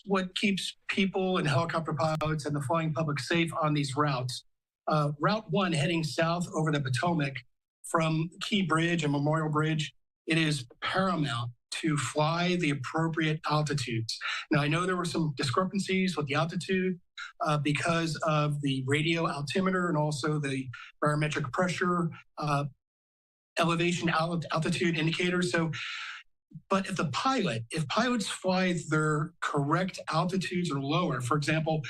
what keeps people and helicopter pilots and the flying public safe on these routes. Route 1 heading south over the Potomac from Key Bridge and Memorial Bridge, it is paramount to fly the appropriate altitudes. Now, I know there were some discrepancies with the altitude because of the radio altimeter and also the barometric pressure elevation altitude indicators. So, but if pilots fly their correct altitudes or lower, for example,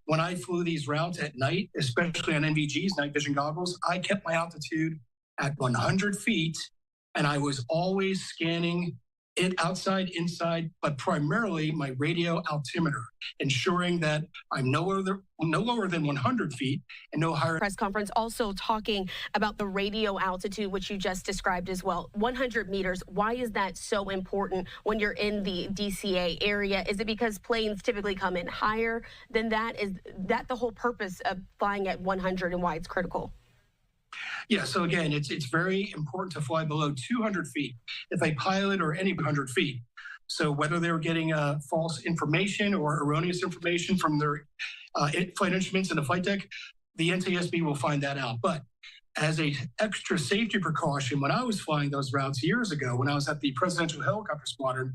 when I flew these routes at night, especially on NVGs, night vision goggles, I kept my altitude at 100 feet, and I was always scanning it outside, inside, but primarily my radio altimeter, ensuring that I'm no lower than 100 feet and no higher. Press conference also talking about the radio altitude, which you just described as well. 100 meters. Why is that so important when you're in the DCA area? Is it because planes typically come in higher than that? Is that the whole purpose of flying at 100 and why it's critical? Yeah, so again, it's very important to fly below 200 feet if a pilot or any 100 feet. So whether they were getting false information or erroneous information from their flight instruments in the flight deck, the NTSB will find that out. But as a extra safety precaution, when I was flying those routes years ago, when I was at the Presidential Helicopter Squadron,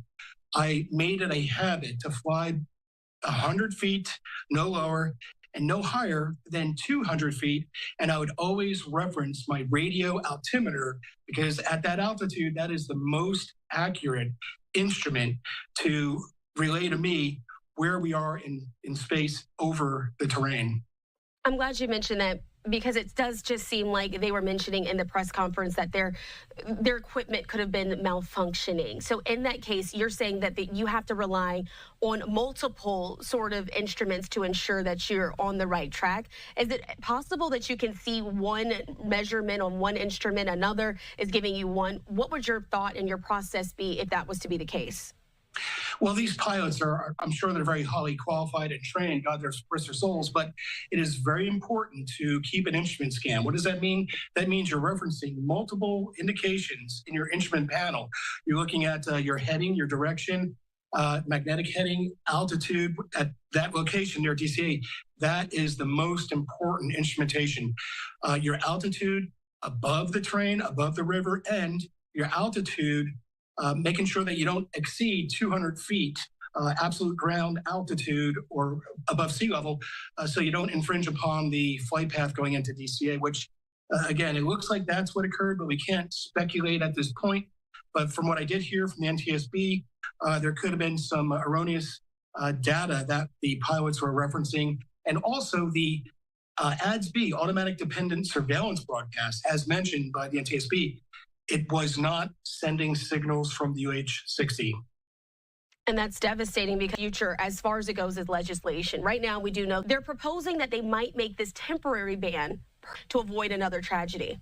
I made it a habit to fly 100 feet, no lower, and no higher than 200 feet. And I would always reference my radio altimeter because at that altitude, that is the most accurate instrument to relay to me where we are in space over the terrain. I'm glad you mentioned that because it does just seem like they were mentioning in the press conference that their equipment could have been malfunctioning. So in that case, you're saying that you have to rely on multiple sort of instruments to ensure that you're on the right track. Is it possible that you can see one measurement on one instrument, another is giving you one? What would your thought and your process be if that was to be the case? Well, these pilots I'm sure they're very highly qualified and trained, God rest their souls, but it is very important to keep an instrument scan. What does that mean? That means you're referencing multiple indications in your instrument panel. You're looking at your heading, your direction, magnetic heading, altitude at that location near DCA. That is the most important instrumentation. Your altitude above the terrain, above the river, and your altitude making sure that you don't exceed 200 feet absolute ground altitude or above sea level, so you don't infringe upon the flight path going into DCA, which, again, it looks like that's what occurred, but we can't speculate at this point. But from what I did hear from the NTSB, there could have been some erroneous data that the pilots were referencing. And also the ADS-B, Automatic Dependent Surveillance Broadcast, as mentioned by the NTSB, it was not sending signals from the UH-60. And that's devastating because future, as far as it goes, is legislation. Right now, we do know they're proposing that they might make this temporary ban to avoid another tragedy.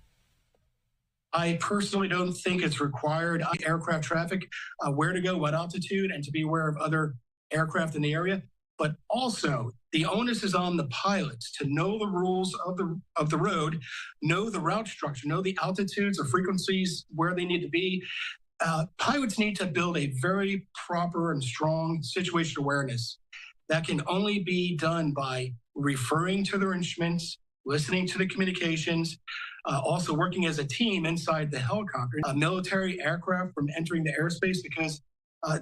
I personally don't think it's required. Aircraft traffic, where to go, what altitude, and to be aware of other aircraft in the area. But also, the onus is on the pilots to know the rules of the road, know the route structure, know the altitudes or frequencies where they need to be. Pilots need to build a very proper and strong situational awareness. That can only be done by referring to their instruments, listening to the communications, also working as a team inside the helicopter, military aircraft from entering the airspace, because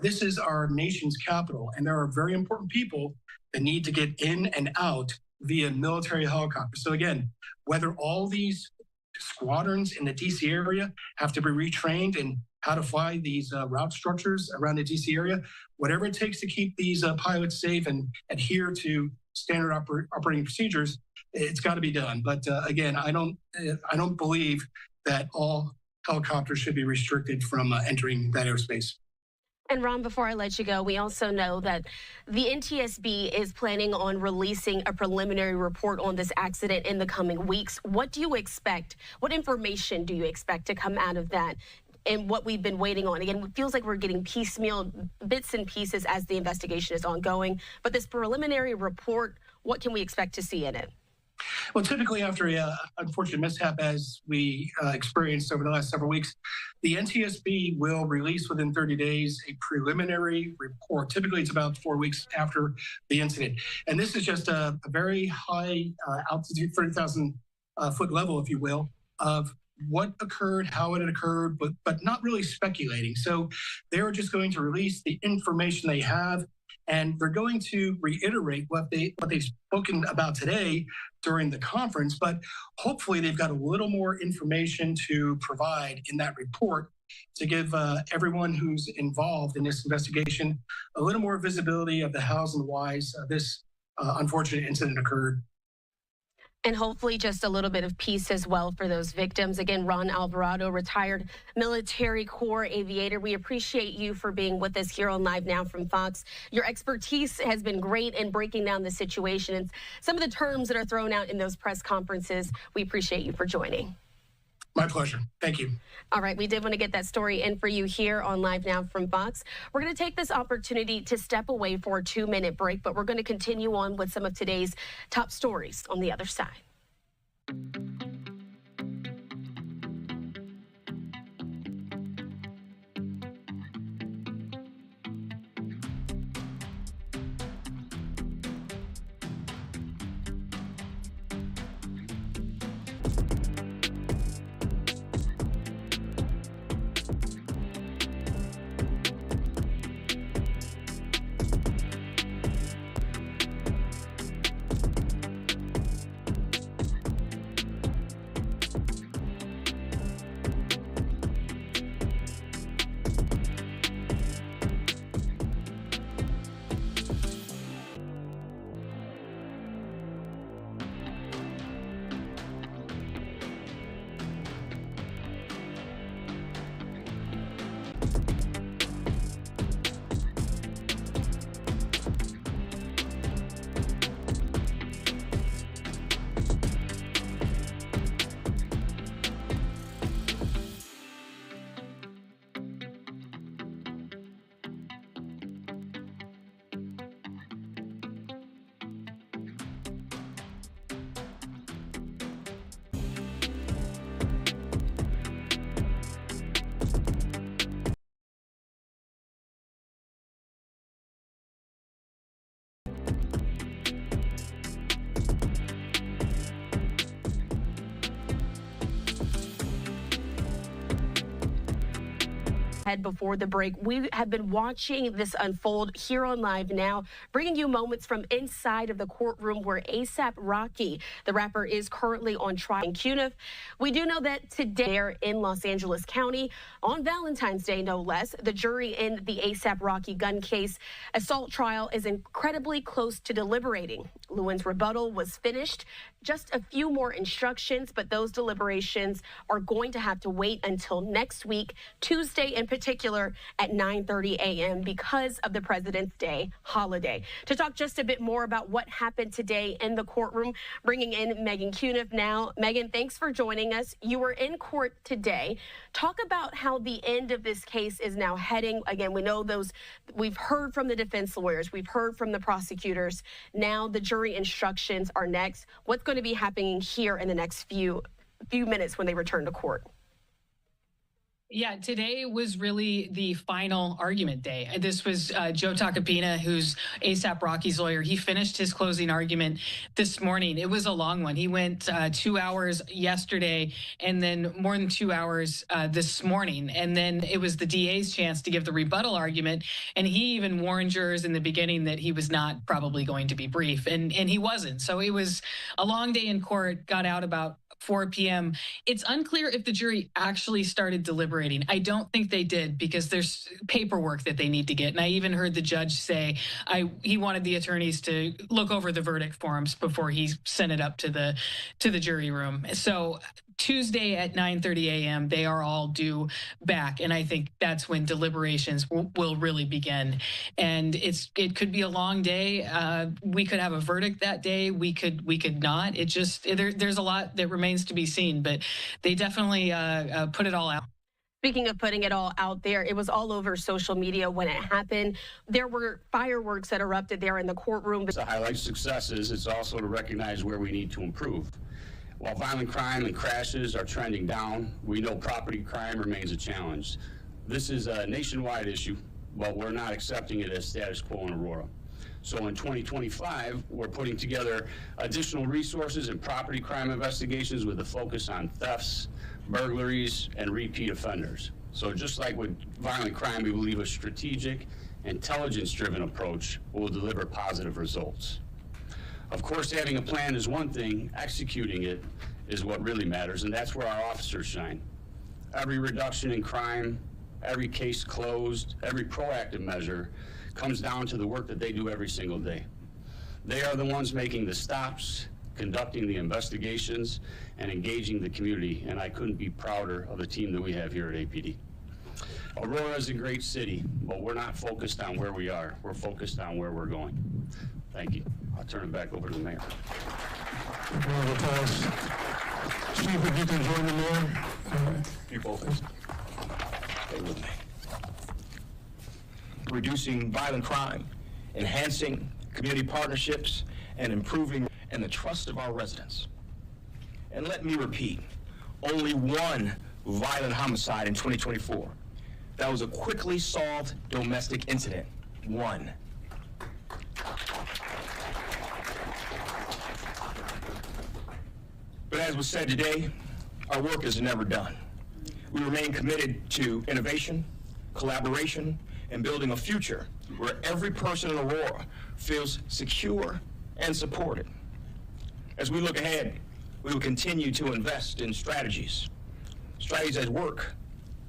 this is our nation's capital, and there are very important people that need to get in and out via military helicopter. So again, whether all these squadrons in the DC area have to be retrained in how to fly these route structures around the DC area, whatever it takes to keep these pilots safe and adhere to standard operating procedures, it's got to be done. But again, I don't believe that all helicopters should be restricted from entering that airspace. And Ron, before I let you go, we also know that the NTSB is planning on releasing a preliminary report on this accident in the coming weeks. What do you expect? What information do you expect to come out of that and what we've been waiting on? Again, it feels like we're getting piecemeal bits and pieces as the investigation is ongoing. But this preliminary report, what can we expect to see in it? Well, typically after a unfortunate mishap, as we experienced over the last several weeks, the NTSB will release within 30 days a preliminary report. Typically, it's about 4 weeks after the incident. And this is just a very high altitude, 30,000 foot level, if you will, of what occurred, how it had occurred, but not really speculating. So they're just going to release the information they have, and they're going to reiterate what they've spoken about today during the conference. But hopefully, they've got a little more information to provide in that report to give everyone who's involved in this investigation a little more visibility of the hows and whys this unfortunate incident occurred. And hopefully just a little bit of peace as well for those victims. Again, Ron Alvarado, retired military corps aviator. We appreciate you for being with us here on Live Now from Fox. Your expertise has been great in breaking down the situation and some of the terms that are thrown out in those press conferences. We appreciate you for joining. My pleasure. Thank you. All right, we did want to get that story in for you here on Live Now from Fox. We're going to take this opportunity to step away for a 2-minute break, but we're going to continue on with some of today's top stories on the other side. Before the break, we have been watching this unfold here on Live Now, bringing you moments from inside of the courtroom where A$AP Rocky, the rapper, is currently on trial in Cuniff. We do know that today there in Los Angeles County, on Valentine's Day no less, the jury in the A$AP Rocky gun case assault trial is incredibly close to deliberating. Lewin's rebuttal was finished, just a few more instructions, but those deliberations are going to have to wait until next week, Tuesday in particular at 9:30 a.m. because of the President's Day holiday. To talk just a bit more about what happened today in the courtroom, bringing in Megan Cuniff now. Megan, thanks for joining us. You were in court today. Talk about how the end of this case is now heading. Again, we know we've heard from the defense lawyers, we've heard from the prosecutors. Now the jury instructions are next. What's going to be happening here in the next few minutes when they return to court? Yeah, today was really the final argument day. This was Joe Tacopina, who's A$AP Rocky's lawyer. He finished his closing argument this morning. It was a long one. He went 2 hours yesterday and then more than 2 hours this morning. And then it was the DA's chance to give the rebuttal argument. And he even warned jurors in the beginning that he was not probably going to be brief. And he wasn't. So it was a long day in court, got out about 4 p.m. It's unclear if the jury actually started deliberating. I don't think they did because there's paperwork that they need to get. And I even heard the judge say he wanted the attorneys to look over the verdict forms before he sent it up to the jury room. So Tuesday at 9:30 a.m., they are all due back. And I think that's when deliberations will really begin. And it could be a long day. We could have a verdict that day. We could not. There's a lot that remains to be seen, but they definitely put it all out. Speaking of putting it all out there, it was all over social media when it happened. There were fireworks that erupted there in the courtroom. To highlight successes, it's also to recognize where we need to improve. While violent crime and crashes are trending down, we know property crime remains a challenge. This is a nationwide issue, but we're not accepting it as status quo in Aurora. So in 2025, we're putting together additional resources in property crime investigations with a focus on thefts, burglaries, and repeat offenders. So just like with violent crime, we believe a strategic, intelligence-driven approach will deliver positive results. Of course, having a plan is one thing, executing it is what really matters, and that's where our officers shine. Every reduction in crime, every case closed, every proactive measure comes down to the work that they do every single day. They are the ones making the stops, conducting the investigations, and engaging the community, and I couldn't be prouder of the team that we have here at APD. Aurora is a great city, but we're not focused on where we are. We're focused on where we're going. Thank you. I'll turn it back over to the mayor. Round of applause. Chief, if you can join the mayor. You both. Stay with me. Reducing violent crime, enhancing community partnerships, and improving and the trust of our residents. And let me repeat, only one violent homicide in 2024. That was a quickly solved domestic incident. One. But as was said today, our work is never done. We remain committed to innovation, collaboration, and building a future where every person in Aurora feels secure and supported. As we look ahead, we will continue to invest in strategies that work,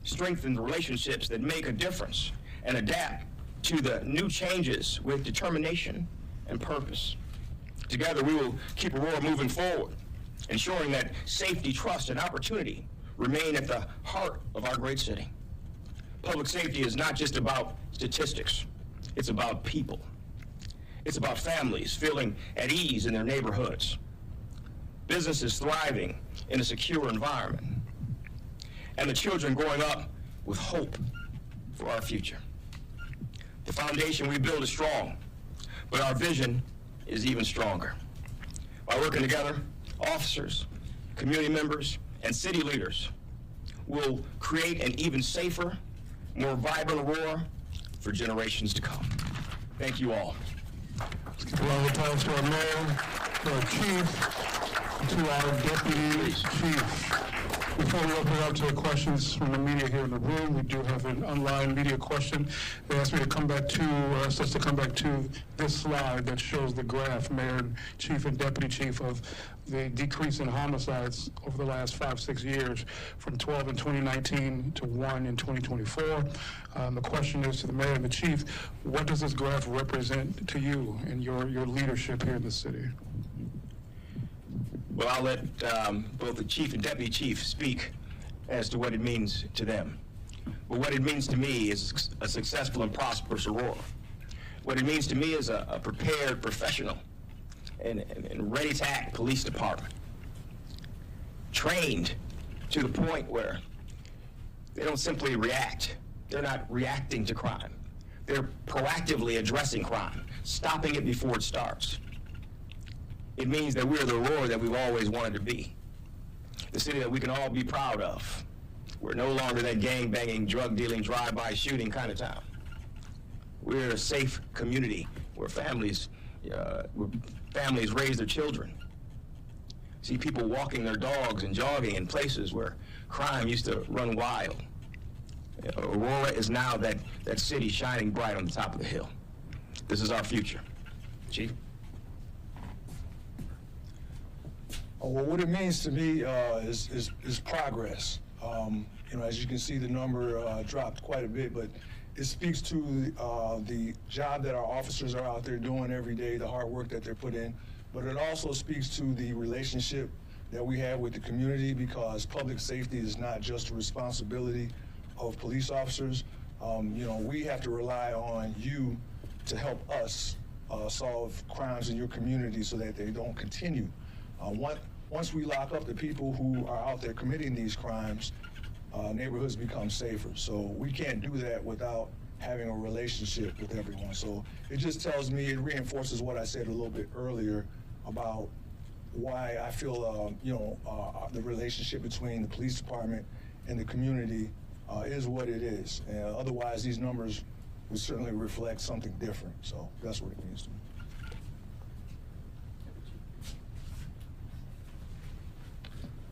strengthen the relationships that make a difference, and adapt to the new changes with determination and purpose. Together, we will keep Aurora moving forward, ensuring that safety, trust, and opportunity remain at the heart of our great city. Public safety is not just about statistics. It's about people. It's about families feeling at ease in their neighborhoods, businesses thriving in a secure environment, and the children growing up with hope for our future. The foundation we build is strong, but our vision is even stronger. By working together, officers, community members, and city leaders will create an even safer, more vibrant Aurora for generations to come. Thank you all. Round of applause to our mayor, to our chief, to our deputy chief. Before we open it up to questions from the media here in the room, we do have an online media question. They asked me to come back to, us to come back to this slide that shows the graph, mayor, chief, and deputy chief, of the decrease in homicides over the last 5-6 years, from 12 in 2019 to 1 in 2024. The question is to the mayor and the chief, what does this graph represent to you and your leadership here in the city? Well, I'll let both the chief and deputy chief speak as to what it means to them. But what it means to me is a successful and prosperous Aurora. What it means to me is a prepared, professional, and ready-to-act police department, trained to the point where they don't simply react. They're not reacting to crime. They're proactively addressing crime, stopping it before it starts. It means that we're the Aurora that we've always wanted to be, the city that we can all be proud of. We're no longer that gang-banging, drug-dealing, drive-by shooting kind of town. We're a safe community where families raise their children. See people walking their dogs and jogging in places where crime used to run wild. Aurora is now that city shining bright on the top of the hill. This is our future. Chief? Well, what it means to me is progress. As you can see, the number dropped quite a bit, but it speaks to the job that our officers are out there doing every day, the hard work that they're put in, but it also speaks to the relationship that we have with the community, because public safety is not just a responsibility of police officers. We have to rely on you to help us solve crimes in your community so that they don't continue. Once we lock up the people who are out there committing these crimes, neighborhoods become safer. So we can't do that without having a relationship with everyone. So it just tells me, it reinforces what I said a little bit earlier about why I feel, the relationship between the police department and the community is what it is. Otherwise, these numbers would certainly reflect something different. So that's what it means to me.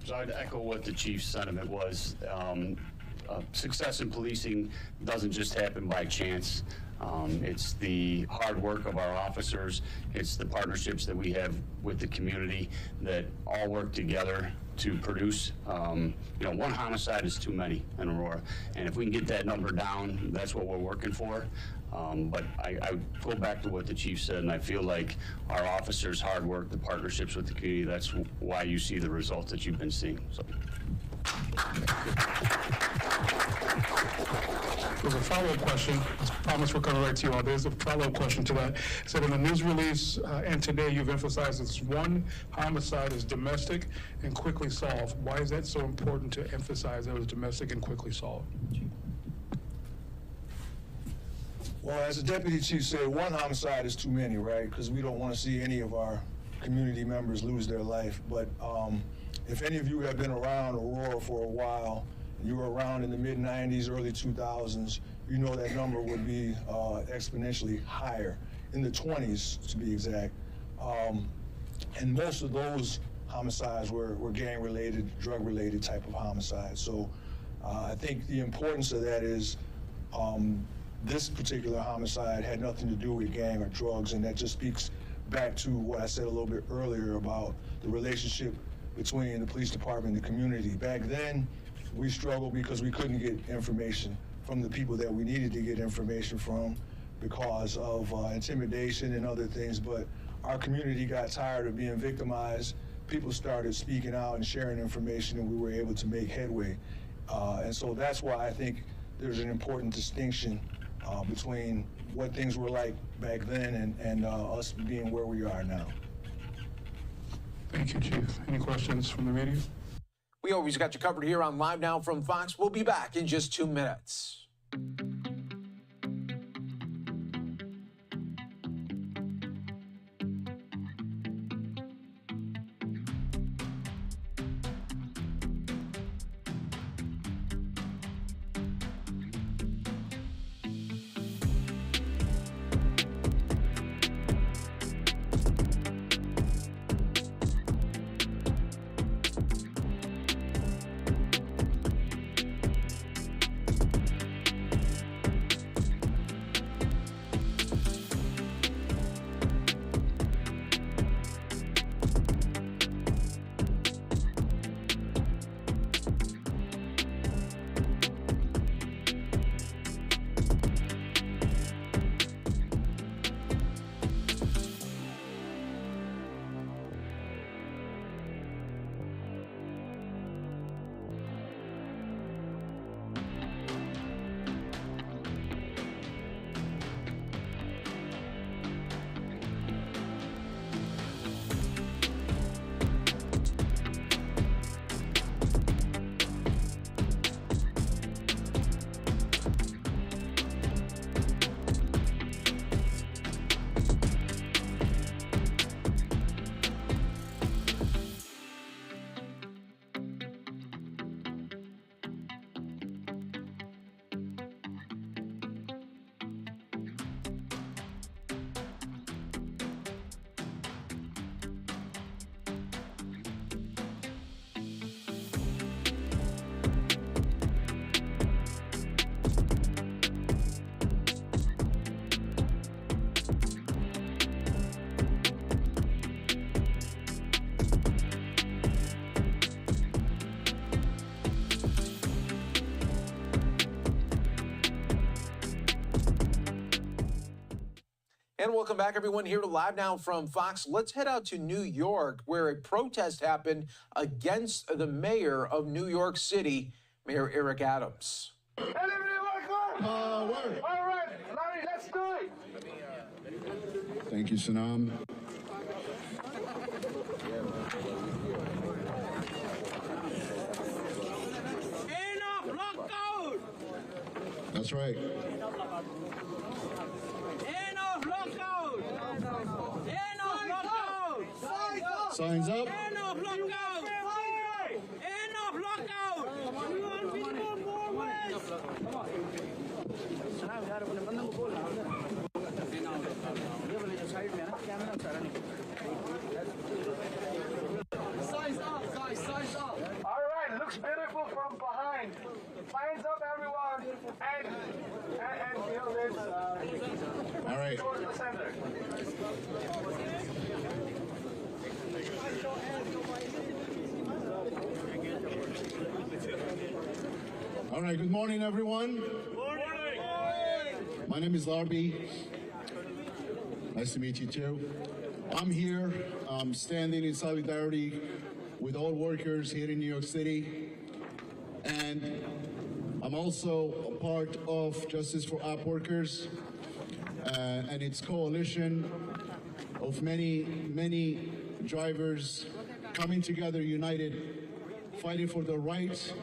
So I'd echo what the chief's sentiment was. Success in policing doesn't just happen by chance. It's the hard work of our officers. It's the partnerships that we have with the community that all work together to produce. One homicide is too many in Aurora. And if we can get that number down, that's what we're working for. But I go back to what the chief said, and I feel like our officers' hard work, the partnerships with the community, that's why you see the results that you've been seeing. So. There's a follow-up question. I promise we're coming right to you all. There's a follow-up question to that. It said in the news release and today you've emphasized this one homicide is domestic and quickly solved. Why is that so important to emphasize that it was domestic and quickly solved? Well, as the deputy chief said, one homicide is too many, right? Because we don't want to see any of our community members lose their life. But if any of you have been around Aurora for a while, you were around in the mid-90s, early 2000s, you know that number would be exponentially higher, in the 20s to be exact. And most of those homicides were gang-related, drug-related type of homicides. So I think the importance of that is this particular homicide had nothing to do with gang or drugs, and that just speaks back to what I said a little bit earlier about the relationship between the police department and the community. Back then, we struggled because we couldn't get information from the people that we needed to get information from because of intimidation and other things, but our community got tired of being victimized. People started speaking out and sharing information, and we were able to make headway. And so that's why I think there's an important distinction between what things were like back then and us being where we are now. Thank you, Chief. Any questions from the media? We always got you covered here on Live Now from Fox. We'll be back in just 2 minutes. And welcome back, everyone, here to Live Now from Fox. Let's head out to New York, where a protest happened against the mayor of New York City, Mayor Eric Adams. All right, Larry, let's do it. Thank you, Sanam. Enough, right. Enough lockout! Enough lockout! Signs up. Enough lockout! Enough lockout! We want minimum more wage! Signs up, guys, signs up! All right, looks beautiful from behind. Signs up, everyone, and you know this. All right. Go to the center. All right, good morning, everyone. Morning! My name is Lombardi. Nice to meet you too. I'm here standing in solidarity with all workers here in New York City. And I'm also a part of Justice for App Workers and its coalition of many drivers coming together united, fighting for their rights,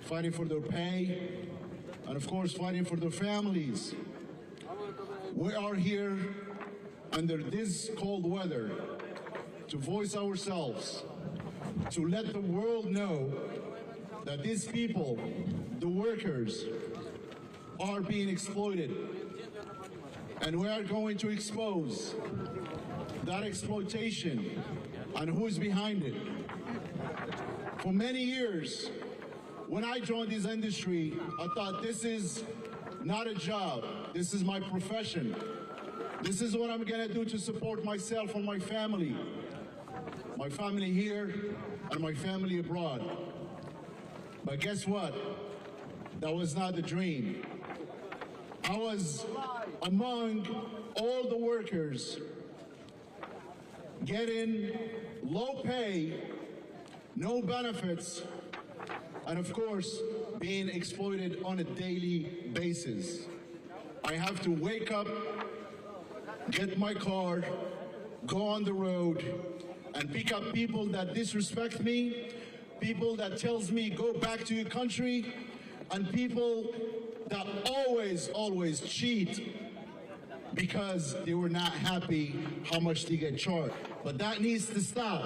fighting for their pay, and of course fighting for their families. We are here under this cold weather to voice ourselves, to let the world know that these people, the workers, are being exploited. And we are going to expose that exploitation and who's behind it. For many years, when I joined this industry, I thought this is not a job, this is my profession. This is what I'm gonna do to support myself and my family here and my family abroad. But guess what? That was not the dream. I was among all the workers getting low pay, no benefits, and of course, being exploited on a daily basis. I have to wake up, get my car, go on the road, and pick up people that disrespect me, people that tells me go back to your country, and people that always cheat because they were not happy how much they get charged. But that needs to stop.